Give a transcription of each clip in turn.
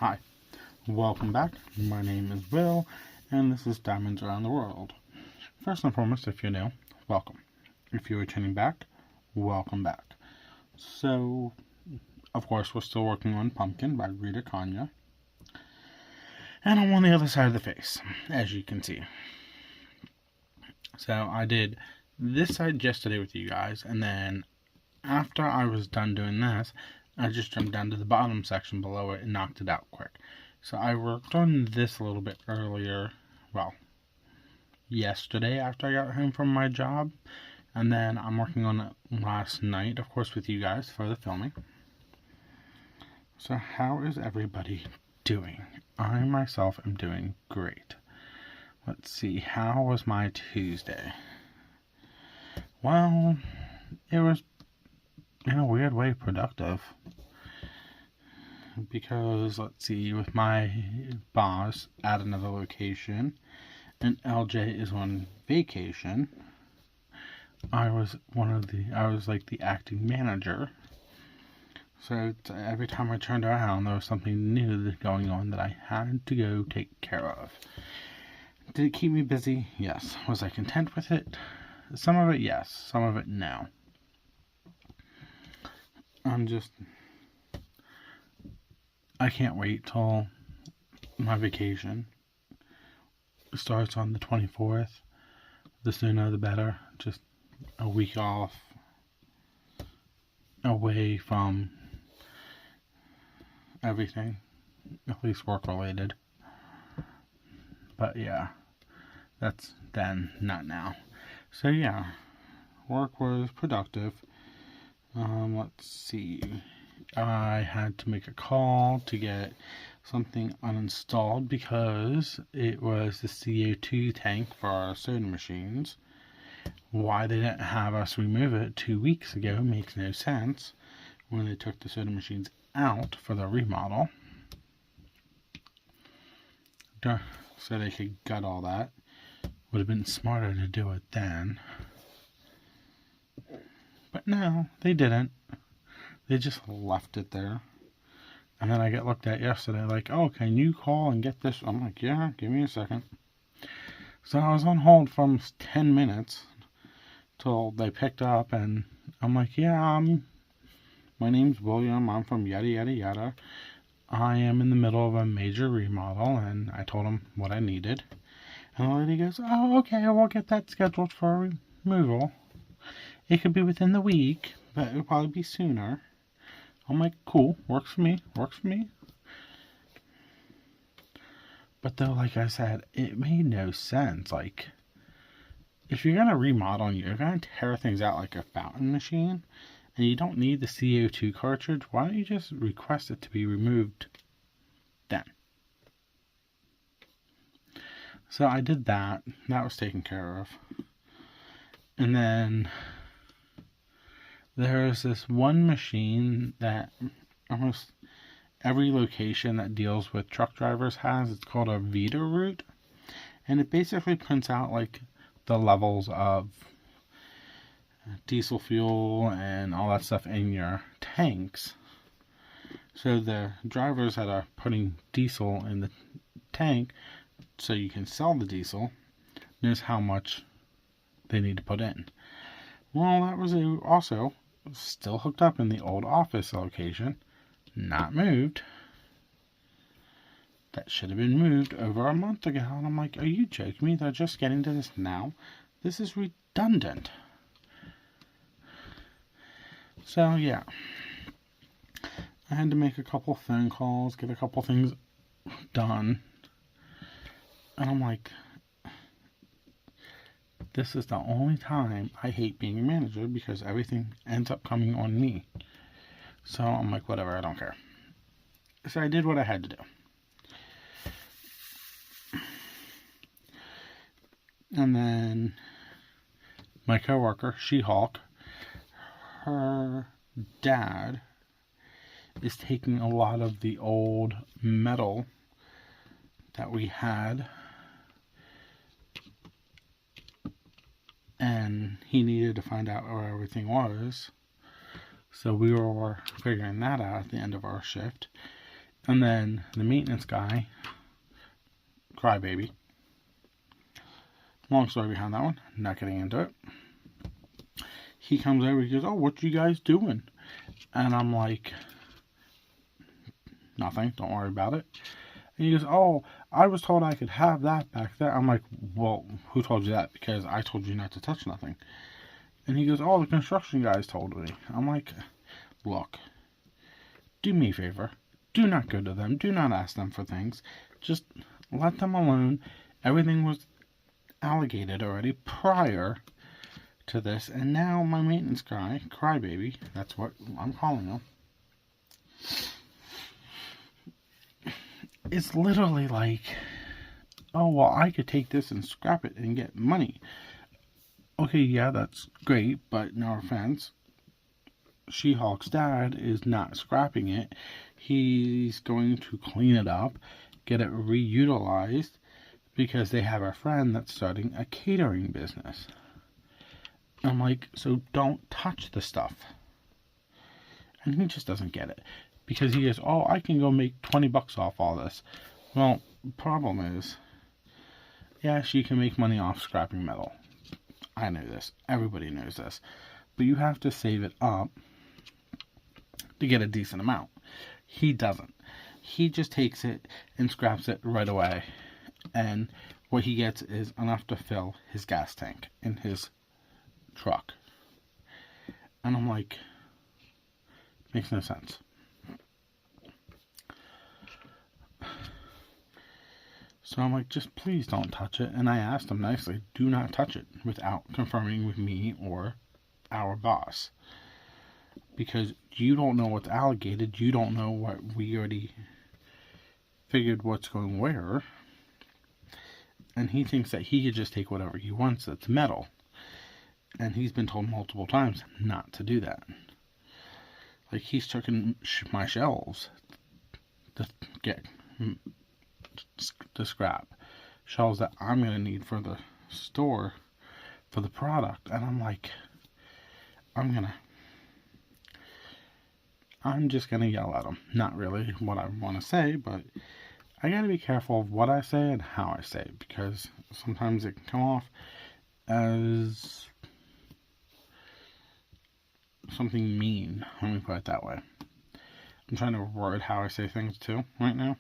Hi, welcome back. My name is Will, and this is Diamonds Around the World. First and foremost, if you're new, welcome. If you're returning back, welcome back. So, of course, we're still working on Pumpkin by Rita Kanya. And I'm on the other side of the face, as you can see. So, I did this side yesterday with you guys, and then after I was done doing this, I just jumped down to the bottom section below it and knocked it out quick. So I worked on this a little bit earlier, well, yesterday after I got home from my job. And then I'm working on it last night, of course, with you guys for the filming. So how is everybody doing? I myself am doing great. Let's see, how was my Tuesday? Well, it was in a weird way productive, because let's see, with my boss at another location and LJ is on vacation, I was like the acting manager. So every time I turned around, there was something new going on that I had to go take care of. Did it keep me busy? Yes. Was I content with it? Some of it yes, some of it no. I can't wait till my vacation starts on the 24th. The sooner the better. Just a week off, away from everything, at least work related. But yeah, that's then, not now. So yeah, work was productive. Let's see. I had to make a call to get something uninstalled because it was the CO2 tank for our soda machines. Why they didn't have us remove it 2 weeks ago makes no sense when they took the soda machines out for the remodel. So they could gut all that. Would have been smarter to do it then. But no, they didn't. They just left it there. And then I get looked at yesterday like, oh, can you call and get this? I'm like, yeah, give me a second. So I was on hold for almost 10 minutes till they picked up, and I'm like, yeah, my name's William. I'm from yada, yada, yada. I am in the middle of a major remodel, and I told them what I needed. And the lady goes, oh, okay, we'll get that scheduled for removal. It could be within the week, but it'll probably be sooner. I'm like, cool, works for me. But though, like I said, it made no sense. Like, if you're going to remodel and you're going to tear things out like a fountain machine, and you don't need the CO2 cartridge, why don't you just request it to be removed then? So I did that. That was taken care of. And then there's this one machine that almost every location that deals with truck drivers has. It's called a Veeder-Root. And it basically prints out like the levels of diesel fuel and all that stuff in your tanks. So the drivers that are putting diesel in the tank so you can sell the diesel knows how much they need to put in. Well, that was also still hooked up in the old office location, not moved. That should have been moved over a month ago. And I'm like, are you joking me? They're just getting to this now? This is redundant. So yeah, I had to make a couple phone calls, get a couple things done. And I'm like, this is the only time I hate being a manager, because everything ends up coming on me. So I'm like, whatever, I don't care. So I did what I had to do. And then my coworker, She-Hulk, her dad is taking a lot of the old metal that we had, and he needed to find out where everything was. So we were figuring that out at the end of our shift. And then the maintenance guy, crybaby. Long story behind that one. Not getting into it. He comes over. He goes, "Oh, what you guys doing?" And I'm like, "Nothing. Don't worry about it." And he goes, "Oh, I was told I could have that back there." I'm like, "Well, who told you that? Because I told you not to touch nothing." And he goes, "Oh, the construction guys told me." I'm like, "Look, do me a favor. Do not go to them. Do not ask them for things. Just let them alone. Everything was allocated already prior to this. And now my maintenance guy, crybaby, that's what I'm calling him, it's literally like, oh, well, I could take this and scrap it and get money." Okay, yeah, that's great, but no offense, She-Hulk's dad is not scrapping it. He's going to clean it up, get it reutilized, because they have a friend that's starting a catering business. I'm like, so don't touch the stuff. And he just doesn't get it. Because he goes, "Oh, I can go make $20 off all this." Well, the problem is, yes, you can make money off scrapping metal. I know this. Everybody knows this. But you have to save it up to get a decent amount. He doesn't. He just takes it and scraps it right away. And what he gets is enough to fill his gas tank in his truck. And I'm like, makes no sense. So I'm like, just please don't touch it. And I asked him nicely, do not touch it without confirming with me or our boss. Because you don't know what's allocated. You don't know what we already figured what's going where. And he thinks that he could just take whatever he wants that's metal. And he's been told multiple times not to do that. Like, he's taken my shelves to get to scrap. Shelves that I'm going to need for the store, for the product. And I'm like, I'm just going to yell at him. Not really what I want to say, but I got to be careful of what I say and how I say it. Because sometimes it can come off as something mean. Let me put it that way. I'm trying to word how I say things too right now.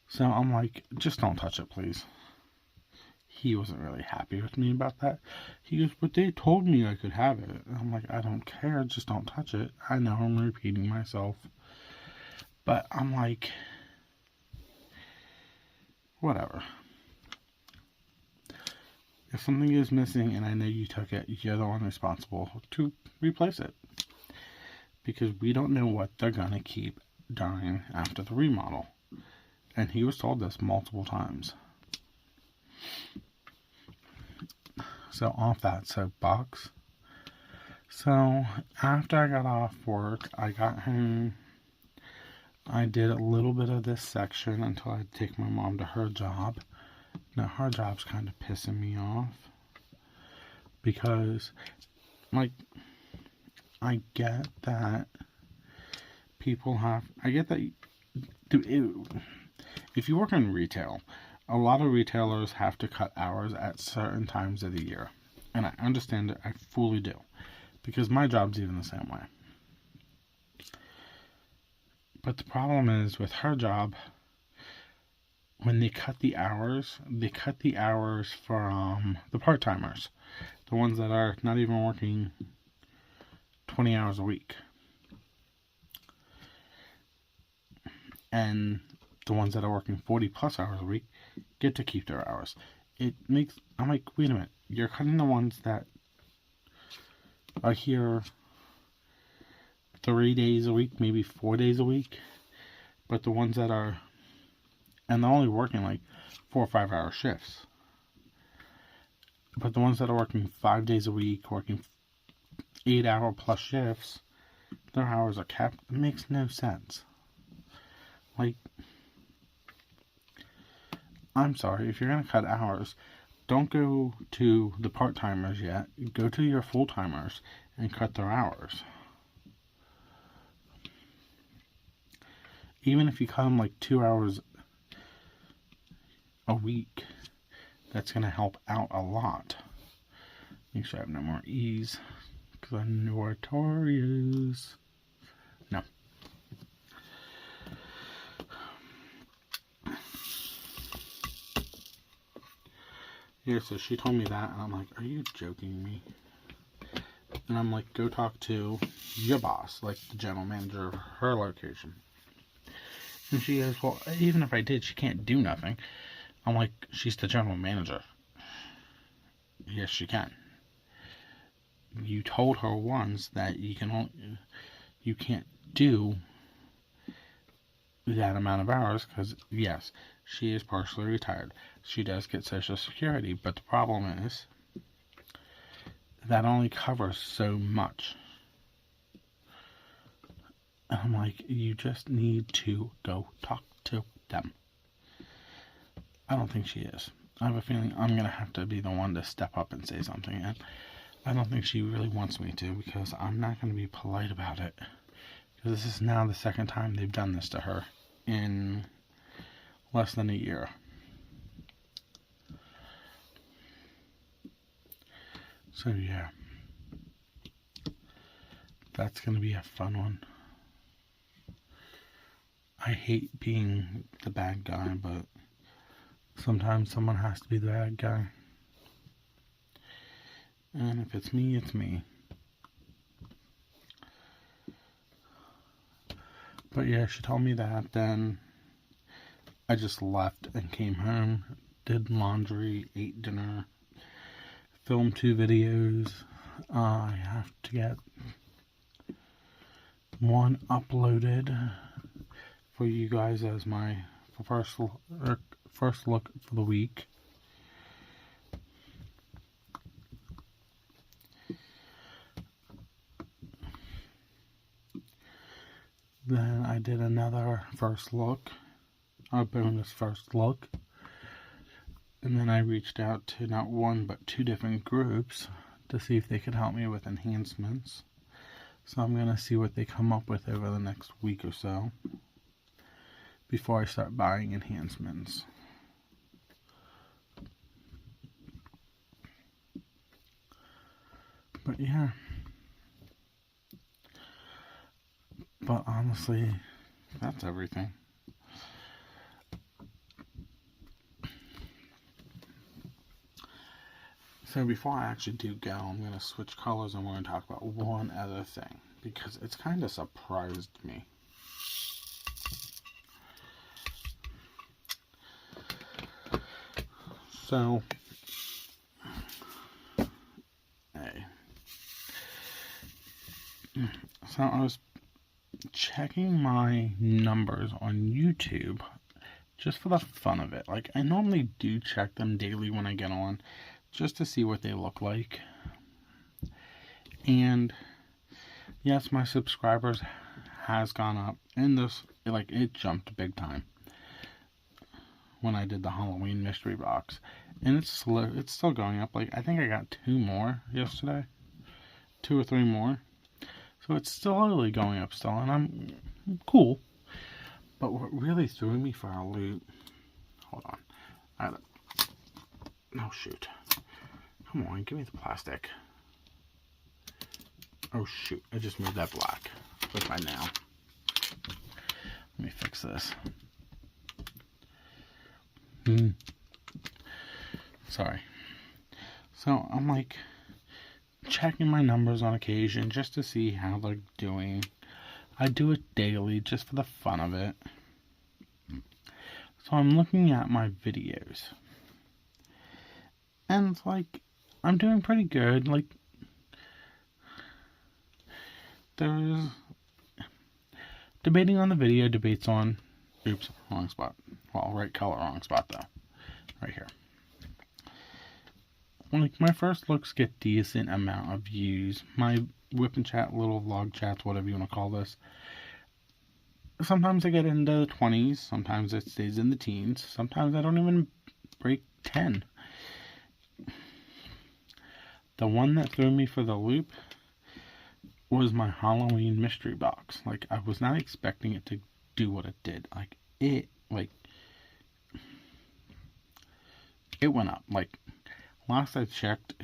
So I'm like, just don't touch it, please. He wasn't really happy with me about that. He goes, "But they told me I could have it." And I'm like, I don't care, just don't touch it. I know I'm repeating myself. But I'm like, whatever. If something is missing and I know you took it, you're the one responsible to replace it. Because we don't know what they're going to keep during after the remodel. And he was told this multiple times. So off that soapbox. So after I got off work, I got home. I did a little bit of this section until I take my mom to her job. Now her job's kind of pissing me off. Because, like, I get that people have... I get that... If you work in retail, a lot of retailers have to cut hours at certain times of the year. And I understand it. I fully do. Because my job's even the same way. But the problem is with her job, when they cut the hours for the part-timers. The ones that are not even working 20 hours a week. And the ones that are working 40 plus hours a week get to keep their hours. I'm like, wait a minute, you're cutting the ones that are here 3 days a week, maybe 4 days a week, but the ones that are, and they're only working like 4 or 5 hour shifts, but the ones that are working 5 days a week, working 8 hour plus shifts, their hours are capped. It makes no sense. Like, I'm sorry, if you're going to cut hours, don't go to the part-timers yet. Go to your full-timers and cut their hours. even if you come like 2 hours a week, that's going to help out a lot. Make sure I have no more E's, because I'm notorious. No. Yeah, so she told me that, and I'm like, are you joking me? And I'm like, go talk to your boss, like the general manager of her location. And she goes, well, even if I did, she can't do nothing. I'm like, she's the general manager. Yes, she can. You told her once that you can't do that amount of hours because, yes, she is partially retired. She does get Social Security, but the problem is that only covers so much. And I'm like, you just need to go talk to them. I don't think she is. I have a feeling I'm going to have to be the one to step up and say something. And I don't think she really wants me to, because I'm not going to be polite about it. Because this is now the second time they've done this to her in less than a year. So yeah, that's going to be a fun one. I hate being the bad guy, but sometimes someone has to be the bad guy. And if it's me, it's me. But yeah, she told me that. Then I just left and came home, did laundry, ate dinner, filmed 2 videos. I have to get one uploaded for you guys as my first look for the week. Then I did another first look, a bonus first look. And then I reached out to not one but 2 different groups to see if they could help me with enhancements. So I'm going to see what they come up with over the next week or so before I start buying enhancements. But yeah. But honestly, that's everything. So before I actually do go, I'm going to switch colors and we're going to talk about one other thing, because it's kind of surprised me. So, I was checking my numbers on YouTube just for the fun of it. Like, I normally do check them daily when I get on, just to see what they look like. And yes, my subscribers has gone up, and it jumped big time when I did the Halloween mystery box, and it's still going up. Like, I think I got 2 more yesterday, 2 or 3 more, so it's slowly going up still, and I'm cool. But what really threw me for a loop, hold on, oh shoot, come on, give me the plastic. Oh shoot, I just moved that black with my nail. Let me fix this. Sorry. So I'm like checking my numbers on occasion just to see how they're doing. I do it daily just for the fun of it. So I'm looking at my videos, and it's like I'm doing pretty good. Like, there's debating on the video, debates on, oops, wrong spot. Well, right color, wrong spot though. Right here. Like, my first looks get decent amount of views. My whip and chat, little vlog chats, whatever you want to call this, sometimes I get into the 20s, sometimes it stays in the teens, sometimes I don't even break 10. The one that threw me for the loop was my Halloween mystery box. Like, I was not expecting it to do what it did. It went up. Last I checked,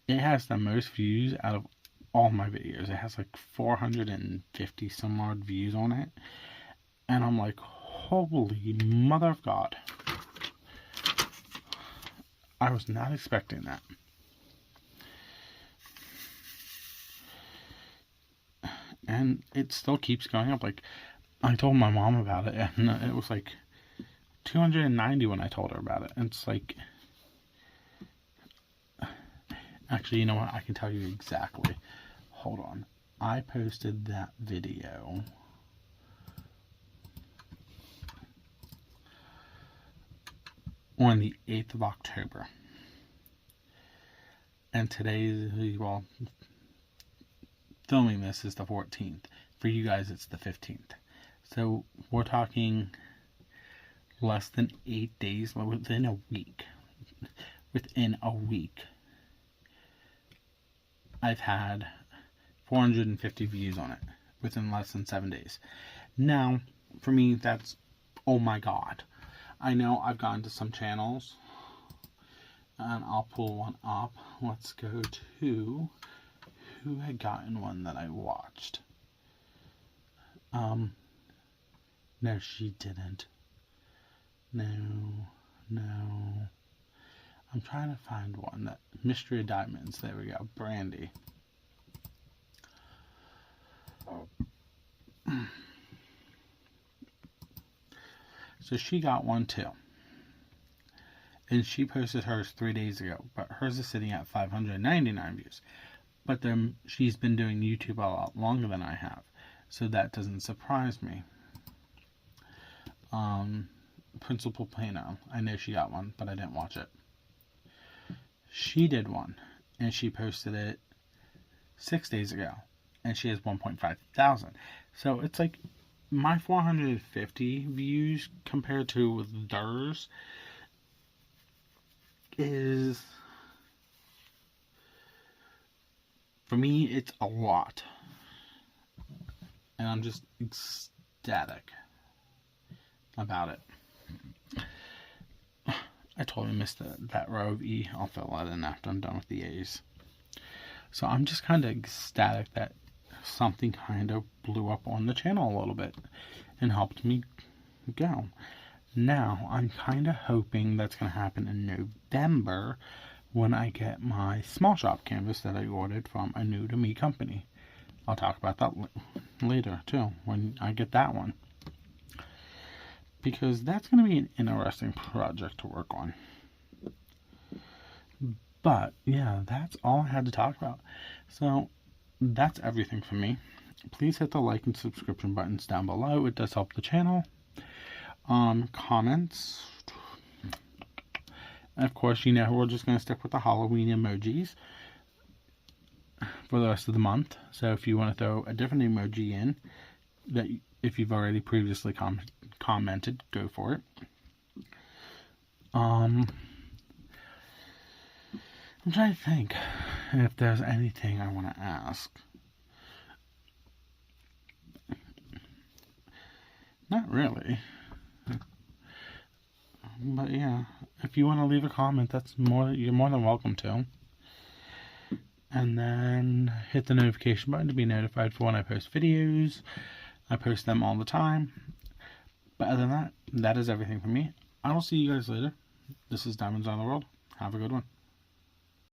it has the most views out of all my videos. It has 450 some odd views on it. And I'm like, holy mother of God. I was not expecting that. And it still keeps going up. I told my mom about it, and it was 290 when I told her about it. And it's actually, you know what? I can tell you exactly. Hold on. I posted that video on the 8th of October. And today, well, filming this is the 14th. For you guys, it's the 15th. So we're talking less than 8 days, within a week. Within a week, I've had 450 views on it within less than 7 days. Now, for me, that's, oh my God. I know I've gone to some channels, and I'll pull one up. Let's go to who had gotten one that I watched. No, she didn't. No. I'm trying to find one that Mystery of Diamonds. There we go. Brandy. So she got one too. And she posted hers 3 days ago. But hers is sitting at 599 views. But then she's been doing YouTube a lot longer than I have. So that doesn't surprise me. Principal Plano. I know she got one, but I didn't watch it. She did one. And she posted it 6 days ago. And she has 1.5 thousand. So it's my 450 views compared to theirs is, for me, it's a lot. And I'm just ecstatic about it. I totally missed that row of E. I'll fill that in after I'm done with the A's. So I'm just kind of ecstatic that something kind of blew up on the channel a little bit and helped me go. Now, I'm kind of hoping that's going to happen in November when I get my small shop canvas that I ordered from a new to me company. I'll talk about that later, too, when I get that one. Because that's going to be an interesting project to work on. But, yeah, that's all I had to talk about. So, that's everything for me. Please hit the like and subscription buttons down below. It does help the channel. Comments. And of course, we're just going to stick with the Halloween emojis for the rest of the month. So if you want to throw a different emoji in, that if you've already previously commented, go for it. I'm trying to think if there's anything I want to ask. Not really. But yeah, if you want to leave a comment, you're more than welcome to. And then hit the notification button to be notified for when I post videos. I post them all the time. But other than that, that is everything for me. I will see you guys later. This is Diamonds on the World. Have a good one.